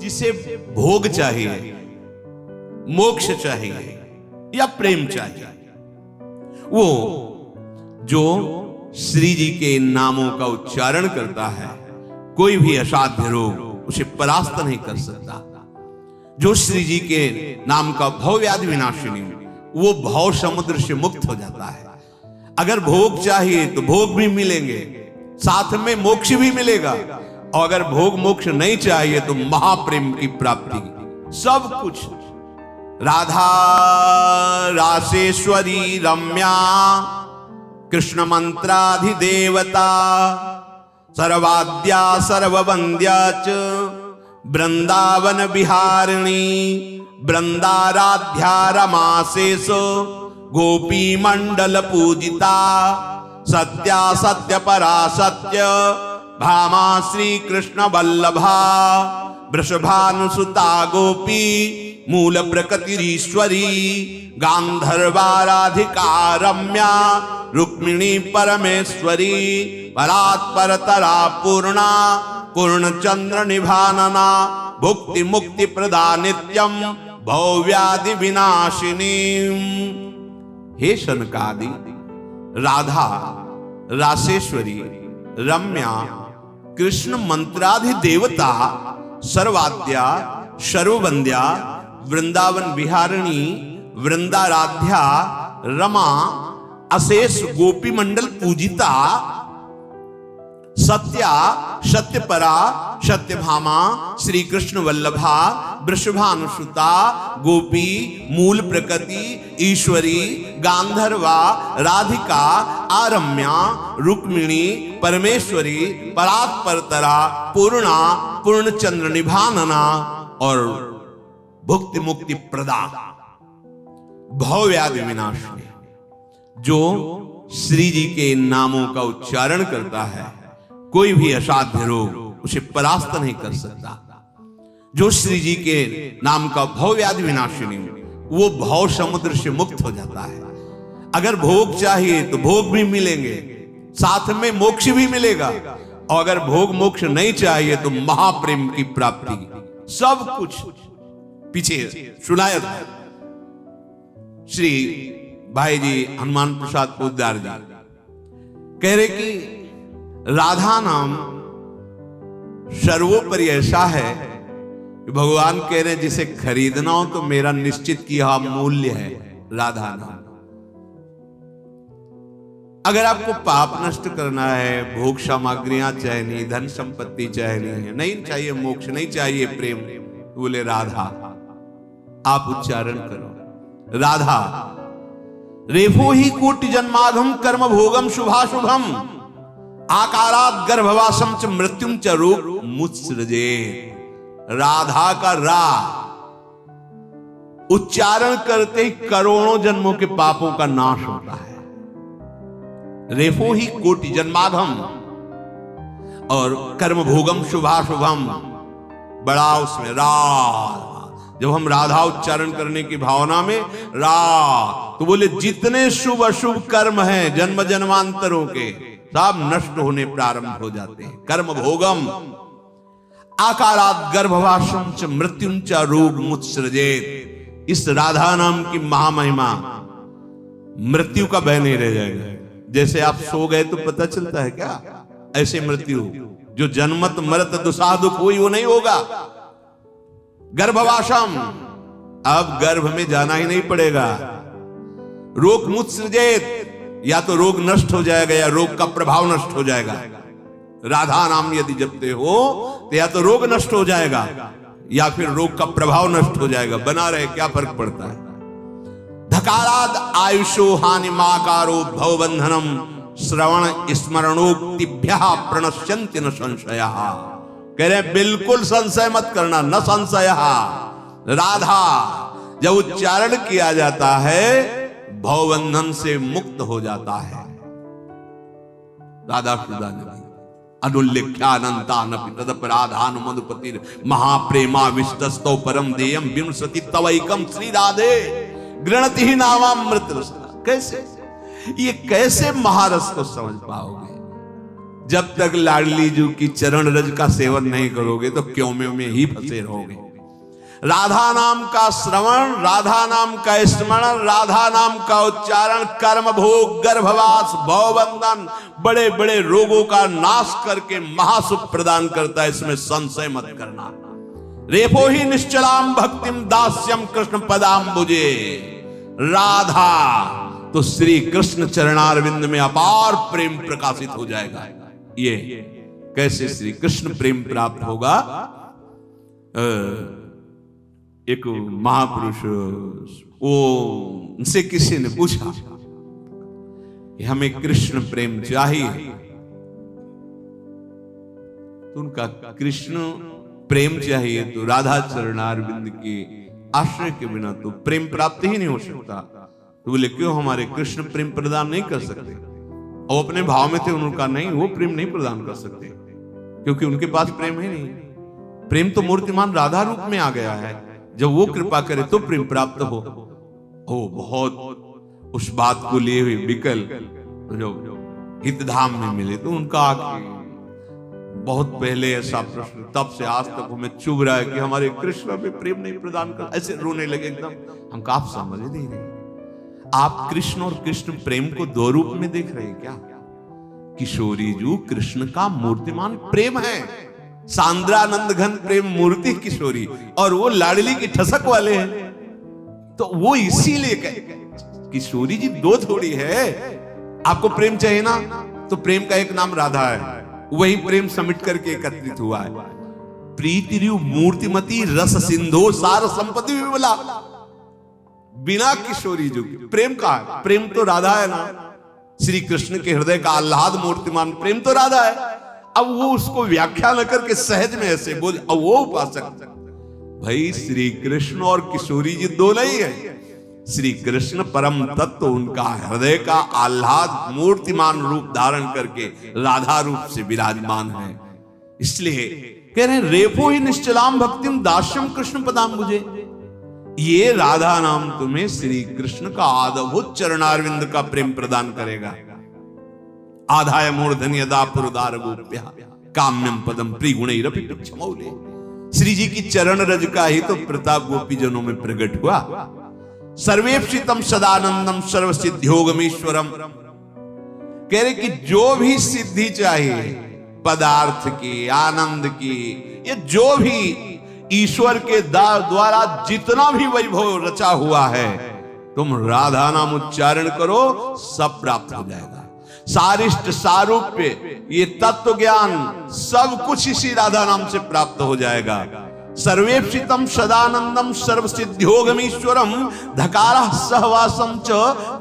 जिसे भोग चाहिए, मोक्ष चाहिए या प्रेम चाहिए, वो जो श्री जी के नामों का उच्चारण करता है, कोई भी असाध्य रोग उसे परास्त नहीं कर सकता। जो श्री जी के नाम का भव व्याधि विनाशिनी, वो भव समुद्र से मुक्त हो जाता है। अगर भोग चाहिए तो भोग भी मिलेंगे, साथ में मोक्ष भी मिलेगा, और अगर भोग मोक्ष नहीं चाहिए तो महाप्रेम की प्राप्ति, सब कुछ। राधा रासेश्वरी रम्या कृष्ण मंत्राधिदेवता सर्वाद्या सर्ववंद्या च वृंदावन विहारिणी वृंदाराध्या रमासेसो गोपी मंडल पूजिता सत्या सत्य परा सत्य भामा श्री कृष्ण वल्लभा वृषभानुसुता गोपी मूल प्रकृतिरीश्वरी गांधर्वाराधिका रम्या रुक्मिणी परमेश्वरी परात्परतरा पूर्णा पूर्णचंद्र निभानना भुक्ति मुक्ति प्रदा नित्यम भव्यादि विनाशिनी। हे शनकादि राधा रासेश्वरी रम्या कृष्ण मंत्राधि देवता सर्वाद्या सर्ववंद्या वृंदावन विहारिणी वृंदाराध्या रमा अशेष गोपी मंडल पूजिता सत्या सत्यपरा सत्यभामा श्री कृष्ण वल्लभा वृषभानुसुता गोपी मूल प्रकृति ईश्वरी गांधर्वा राधिका आरम्या रुक्मिणी परमेश्वरी परात्परतरा पूर्णा पूर्णचंद्र निभानना और भुक्ति मुक्ति प्रदा भवव्याधि विनाशिनी। जो श्री जी के नामों का उच्चारण करता है, कोई भी असाध्य रोग उसे परास्त नहीं कर सकता। जो श्री जी के नाम का भव व्याधि विनाशिनी, वो भव समुद्र से मुक्त हो जाता है। अगर भोग चाहिए तो भोग भी मिलेंगे, साथ में मोक्ष भी मिलेगा, और अगर भोग मोक्ष नहीं चाहिए तो महाप्रेम की प्राप्ति, सब कुछ। पीछे सुनाया था श्री भाई जी हनुमान प्रसाद पोद्दार जी कह रहे कि राधा नाम सर्वोपरि ऐसा है कि भगवान कह रहे जिसे खरीदना हो तो मेरा निश्चित किया मूल्य है राधा नाम। अगर आपको पाप नष्ट करना है, भोग सामग्रियां चाहिए, धन संपत्ति चाहिए, नहीं चाहिए मोक्ष, नहीं चाहिए प्रेम, बोले राधा, आप उच्चारण करो राधा। रेफो ही कोटि जन्माघम कर्म भोगम शुभाशुभम आकारात गर्भवासम च मृत्युम च रोग मुत्सृजे। राधा का रा उच्चारण करते ही करोड़ों जन्मों के पापों का नाश होता है। रेफो ही कोटि जन्माघम और कर्म भोगम शुभाशुभम, बड़ा उसमें रा। जब हम राधा उच्चारण करने की भावना में रा, तो बोले जितने शुभ अशुभ कर्म हैं जन्म जन्मांतरों के, सब नष्ट होने प्रारंभ हो जाते हैं। कर्म भोगम आकारात गर्भवासम च मृत्युम च रोग मुत्सृजेत। इस राधा नाम की महामहिमा, मृत्यु का भय नहीं रह जाएगा। जैसे आप सो गए तो पता चलता है क्या, ऐसे मृत्यु जो जन्मत मरत दुसाधु कोई वो नहीं होगा। गर्भवासम, अब गर्भ में जाना ही नहीं पड़ेगा। रोग मुत्सृजेत, या तो रोग नष्ट हो जाएगा या रोग का प्रभाव नष्ट हो जाएगा। राधा नाम यदि जपते हो तो या तो रोग नष्ट हो जाएगा या फिर रोग का प्रभाव नष्ट हो जाएगा। बना रहे क्या फर्क पड़ता है। धकाराद आयुषो हानि माकारो भवबंधनम श्रवण स्मरणोक्तिभ्य प्रणश्यन्ति न संशयः। कह रहे बिल्कुल संशय मत करना, न संशय। राधा जब उच्चारण किया जाता है भवबंधन से मुक्त हो जाता है। राधा सुधा अनुल्लेख्यानंतानपि तदपराधान मधुपति महाप्रेमा विष्टस्तो परम देयम विंशति तवैकम श्री राधे गृणति ही नामामृत रस। कैसे ये कैसे महारस को समझ पाओगे जब तक लाडली जू की चरण रज का सेवन नहीं करोगे तो क्यों में ही फंसे रहोगे। राधा नाम का श्रवण, राधा नाम का स्मरण, राधा नाम का उच्चारण कर्म भोग, गर्भवास, भवबंधन, बड़े बड़े रोगों का नाश करके महासुख प्रदान करता है, इसमें संशय मत करना। रेपो ही निश्चलाम भक्तिम दास्यम कृष्ण पदाम्बुजे। राधा तो श्री कृष्ण चरणारविंद में अपार प्रेम प्रकाशित हो जाएगा। ये कैसे श्री कृष्ण प्रेम प्राप्त होगा? एक महापुरुष वो उनसे किसी ने पूछा कि हमें कृष्ण प्रेम चाहिए, तो उनका कृष्ण प्रेम चाहिए तो राधा चरणारविंद के आश्रय के बिना तो प्रेम प्राप्त ही नहीं हो सकता। तो बोले क्यों हमारे कृष्ण प्रेम प्रदान नहीं कर सकते? और अपने भाव में थे, उनका नहीं, वो प्रेम नहीं प्रदान कर सकते क्योंकि उनके पास प्रेम है नहीं। प्रेम तो मूर्तिमान राधा रूप में आ गया है, जब वो कृपा करे तो प्रेम प्राप्त हो। ओ बहुत उस बात को लिए हुए विकल जो हितधाम में मिले तो उनका आके बहुत पहले ऐसा प्रश्न, तब से आज तक हमें चुभ रहा है कि हमारे कृष्ण में प्रेम नहीं प्रदान कर, ऐसे रोने लगे एकदम। हम आप समझ नहीं रहे, आप कृष्ण और कृष्ण प्रेम को दो रूप में देख रहे हैं क्या? किशोरी जू कृष्ण का मूर्तिमान प्रेम है, सांद्रानंद घन प्रेम मूर्ति किशोरी, और वो लाडली की ठसक वाले हैं। तो वो इसीलिए किशोरी जी दो थोड़ी है। आपको प्रेम चाहिए ना, तो प्रेम का एक नाम राधा है, वही प्रेम समिट करके एकत्रित हुआ है। प्रीति रु मूर्तिमती रस सिंधो सार संपत्ति विमला। बिना किशोरी जो प्रेम का है, प्रेम तो राधा है ना। श्री कृष्ण के हृदय का आह्लाद मूर्तिमान प्रेम तो राधा है। अब वो उसको व्याख्या न करके सहज में ऐसे बोल, अब वो उपासक भाई श्री कृष्ण और किशोरी जी दो नहीं है। श्री कृष्ण परम तत्व, उनका हृदय का आह्लाद मूर्तिमान रूप धारण करके राधा रूप से विराजमान है। इसलिए कह रहे हैं रेपो ही निश्चलाम भक्तिम दास्यम कृष्ण पदाम्बुजे। ये राधा नाम तुम्हें श्री कृष्ण का आदभूत चरणारविंद का प्रेम प्रदान करेगा। आधाय मूर्धन यदा पुरदार गोप्या काम्यम पदम प्रिगुणैरपि पिच्छमौले। श्री जी की चरण रज का ही तो प्रताप गोपी जनों में प्रकट हुआ। सर्वेप्सितम सदानंदम सर्व सिद्ध्योगमीश्वरम। कह रहे कि जो भी सिद्धि चाहिए पदार्थ की, आनंद की, ये जो भी ईश्वर के द्वारा जितना भी वैभव रचा हुआ है, तुम राधा नाम उच्चारण करो, सब प्राप्त हो जाएगा। सारिष्ट सारूप्य, ये तत्व ज्ञान, सब कुछ इसी राधा नाम से प्राप्त हो जाएगा। सर्वेप्सितम सदानंदम सर्व सिद्ध्योगमीश्वरम धकारः सहवासम च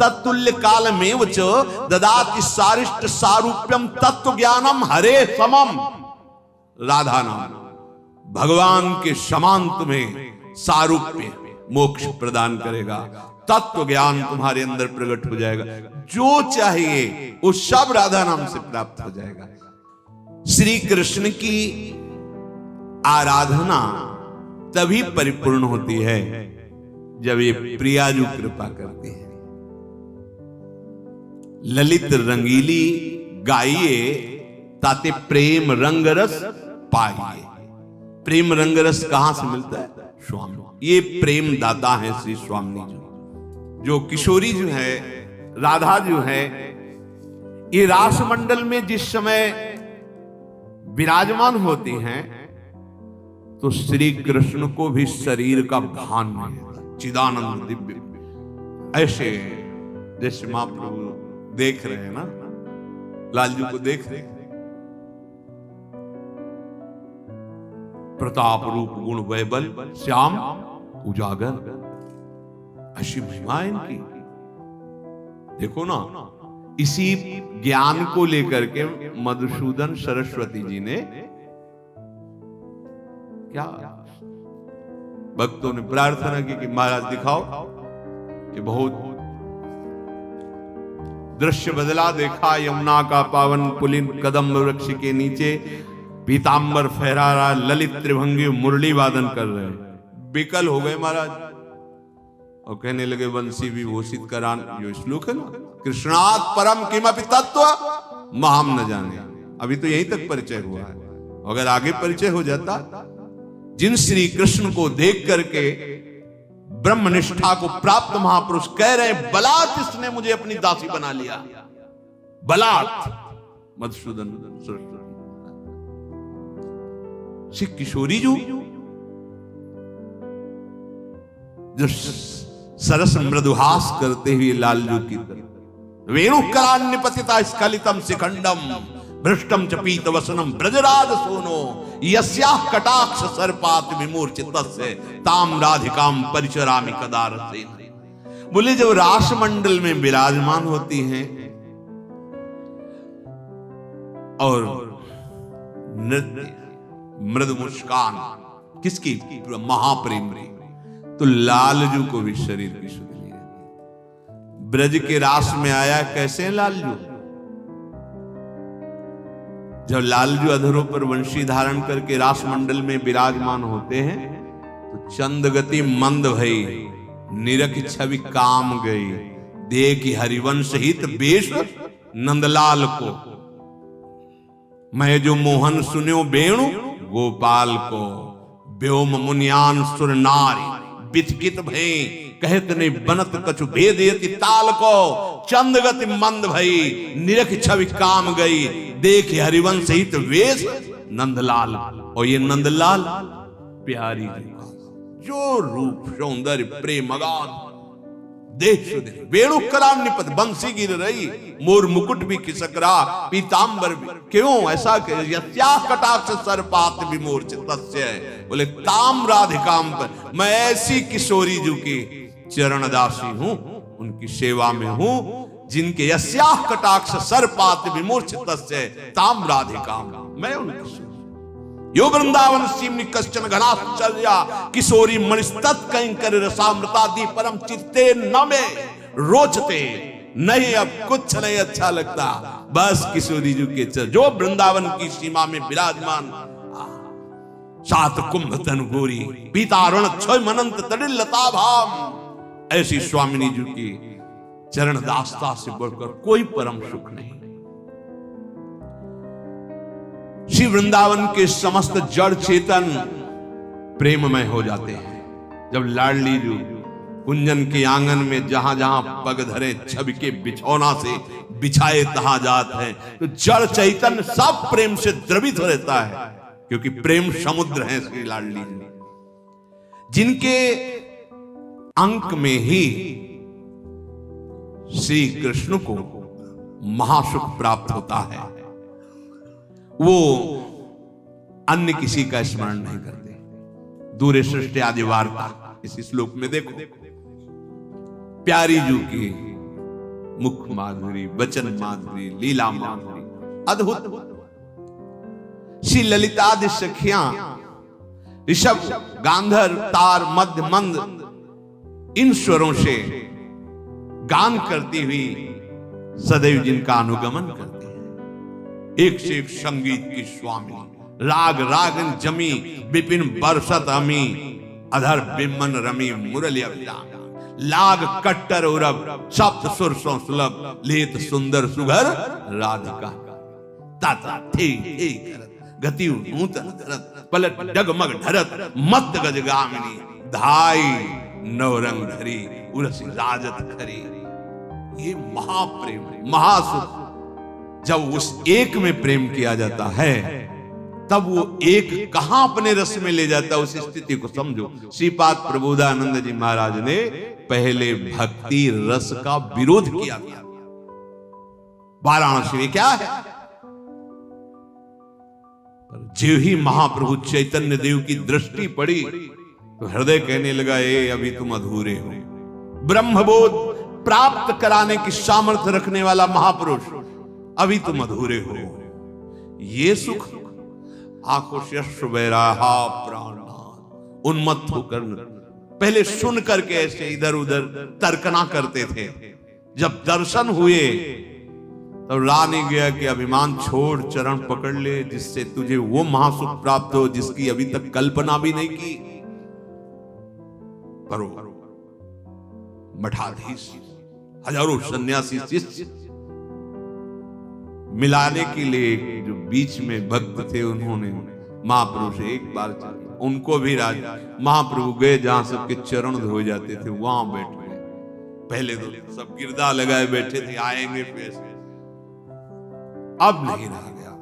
तत्तुल्य कालमेव च ददाति सारिष्ट सारूप्यम तत्व ज्ञानम हरे समम। राधा नाम भगवान के समान तुम्हें सारूप्य मोक्ष प्रदान करेगा, तत्व ज्ञान तुम्हारे अंदर प्रकट हो जाएगा। जो चाहिए वो सब राधा नाम से प्राप्त हो जाएगा। श्री कृष्ण की आराधना तभी परिपूर्ण होती है जब ये प्रियाजू कृपा करती है। ललित रंगीली गाइए ताते प्रेम रंगरस पाइए। प्रेम रंगरस कहां से मिलता है? स्वामी। ये प्रेम दाता है श्री स्वामी जो किशोरी जो है, राधा जो है, ये रास मंडल में जिस समय विराजमान होती हैं तो श्री कृष्ण को भी शरीर का भान नहीं होता। चिदानंद दिव्य ऐसे जैसे महाप्रभु देख रहे हैं ना, लालजू को देख रहे हैं, प्रताप रूप गुण वैबल श्याम उजागर, ऐसी महिमा इनकी। देखो ना, इसी ज्ञान को लेकर के मधुसूदन सरस्वती जी ने क्या भक्तों ने प्रार्थना की कि महाराज दिखाओ कि बहुत दृश्य बदला। देखा यमुना का पावन पुलिन कदम वृक्ष के नीचे पीतांबर फहरा रहा ललित त्रिभंगी मुरली वादन कर रहे हैं। विकल हो गए महाराज और कहने लगे वंशी विभूषित करान। जो श्लोक है ना, कृष्णात् परम किमपि तत्व महम न जाने। अभी तो यहीं तक परिचय हुआ है। अगर आगे परिचय हो जाता, जिन श्री कृष्ण को देख करके ब्रह्मनिष्ठा को प्राप्त महापुरुष कह रहे हैं, बलात् इसने मुझे अपनी दासी बना लिया, बलात्। मधुसूदन सरस्वती श्री किशोरी जो सरस मृदुहास करते हुए लालजू की तरह, वेणुकरान्यपतिता स्खलितम शिखंडम भ्रष्टम च पीत वसनम ब्रजराज सोनो यस्याः कटाक्ष सर्पात विमूर्छितस्य ताम राधिकाम परिचरामि कदा रसेन। बोले जब रास मंडल में विराजमान होती हैं और नृत्य मृदु मुस्कान किसकी, महाप्रेम की, तो लालजू को भी शरीर की शुद्धि नहीं रहती। ब्रज के रास में आया कैसे लालजू, जब लालजू अधरों पर वंशी धारण करके रास मंडल में विराजमान होते हैं तो चंद गति मंद भई, निरख छवि काम गई, देखी हरिवंश हित बेश नंदलाल को, मैं जो मोहन सुन्यो वेणु गोपाल को, व्योम मुनियान सुर नारी बिचकित भई, कहत नहीं बनत कछु भेदयति ताल को, चंदगति मंद भई, निरख छवि काम गई, देख हरिवंश हित वेश नंदलाल। और ये नंदलाल प्यारी जो रूप सौंदर्य प्रेम अगाध देश वेणुकराम निपत बंसी गिर रही, मोर मुकुट भी खिसक रहा, पीतांबर भी, क्यों ऐसा कटाक्ष सर्पात विमूर्छितस्य। बोले ताम राधिकाम पर, मैं ऐसी किशोरी जू की चरण दासी हूं, उनकी सेवा में हूं, जिनके यस्याः कटाक्ष सर्पात विमूर्छितस्य ताम राधिकाम, मैं उनकी यो वृंदावन सीमनि कश्चन घनाश्चर्या किशोरी मणिस्तत् कंकर रसामृतादि परम चित्ते न में रोचते। नहीं अब कुछ नहीं अच्छा लगता, बस किशोरी जी के चर जो वृंदावन की सीमा में विराजमान, सात कुंभ तन गोरी पीतारुण क्षय मनंत तडिलता भाम, ऐसी स्वामिनी जी की चरण दास्ता से बढ़कर कोई परम सुख नहीं। श्री वृंदावन के समस्त जड़ चेतन प्रेममय हो जाते हैं जब लाडली जू कुंजन के आंगन में जहां जहां पग धरे छवि के बिछौना से बिछाए तहां जात है, तो जड़ चैतन्य सब प्रेम से द्रवित रहता है, क्योंकि प्रेम समुद्र है श्री लाडली जी, जिनके अंक में ही श्री कृष्ण को महासुख प्राप्त होता है। वो अन्य किसी का स्मरण नहीं करते। दूरे सृष्टि आदि वार्ता इस श्लोक में देखो, प्यारी जू की मुख माधुरी, वचन माधुरी, लीला माधुरी अद्भुत। श्री ललितादि सखियां ऋषभ गांधर तार मध्य मंद इन स्वरों से गान करती हुई सदैव जिनका अनुगमन करती है। एक से एक संगीत की स्वामी, राग रागन जमी विपिन बरसत अमी, अधर बिमन रमी मुरली अभिलाम, लाग कट्टर उरब सप्त सुर सुलभ, लेत सुंदर सुघर राधिका, ताता थे करत गति नूतन करत, पलट डगमग ढरत मत गजगामिनी, धाई नवरंग धरी उरसी राजत खरी। ये महाप्रेम महासुख, जब उस एक में प्रेम किया जाता है तब वो एक कहां अपने रस में ले जाता है, उस स्थिति को समझो। श्रीपाद प्रबोधानंद जी महाराज ने पहले भक्ति रस का विरोध किया था। वाराणसी में क्या है, जो ही महाप्रभु चैतन्य देव की दृष्टि पड़ी तो हृदय कहने लगा, ए अभी तुम अधूरे हो। ब्रह्मबोध प्राप्त कराने की सामर्थ्य रखने वाला महापुरुष, अभी तुम अधूरे हो। ये सुख आंखों से अश्रु बह रहा, प्राणनाथ उन्मत्त होकर पहले सुन करके ऐसे इधर उधर तर्कना करते थे, जब दर्शन हुए तब ला नहीं गया कि अभिमान छोड़ चरण पकड़ ले, जिससे तुझे वो महासुख प्राप्त हो जिसकी अभी तक कल्पना भी नहीं की। करो मठाधीश हजारों सन्यासी शिष्य मिलाने के लिए जो बीच में भक्त थे, उन्होंने महाप्रभु से एक बार चली, उनको भी राज महाप्रभु गए जहां सबके चरण धोए जाते थे वहां बैठ गए। पहले तो सब गिरदा लगाए बैठे थे, आएंगे फिर, अब नहीं रह गया।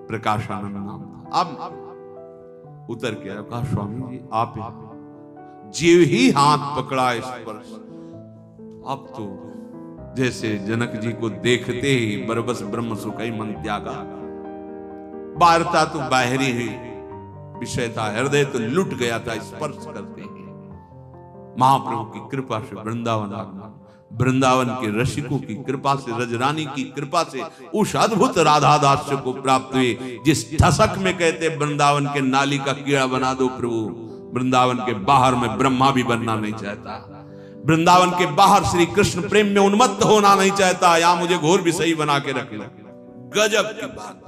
प्रकाशानंद नाम था, अब उतर के कहा स्वामी जी आप जीव ही हाथ पकड़ा स्पर्श। अब तो जैसे जनक जी को देखते ही बरबस ब्रह्म सुखई मन त्यागा, वार्ता तो बाहरी ही विषय था, हृदय तो लुट गया था स्पर्श करते ही। महाप्रभु की कृपा से वृंदावन आगमन, वृंदावन के रसिकों की कृपा से, रजरानी की कृपा से उस अद्भुत राधा दास्य को प्राप्त हुए जिस ठसक में कहते वृंदावन के नाली का कीड़ा बना दो प्रभु। वृंदावन के बाहर में ब्रह्मा भी बनना नहीं चाहता, वृंदावन के बाहर श्री कृष्ण प्रेम में उन्मत्त होना नहीं चाहता, या मुझे घोर विषयी बना के रख लो। गजब की बात।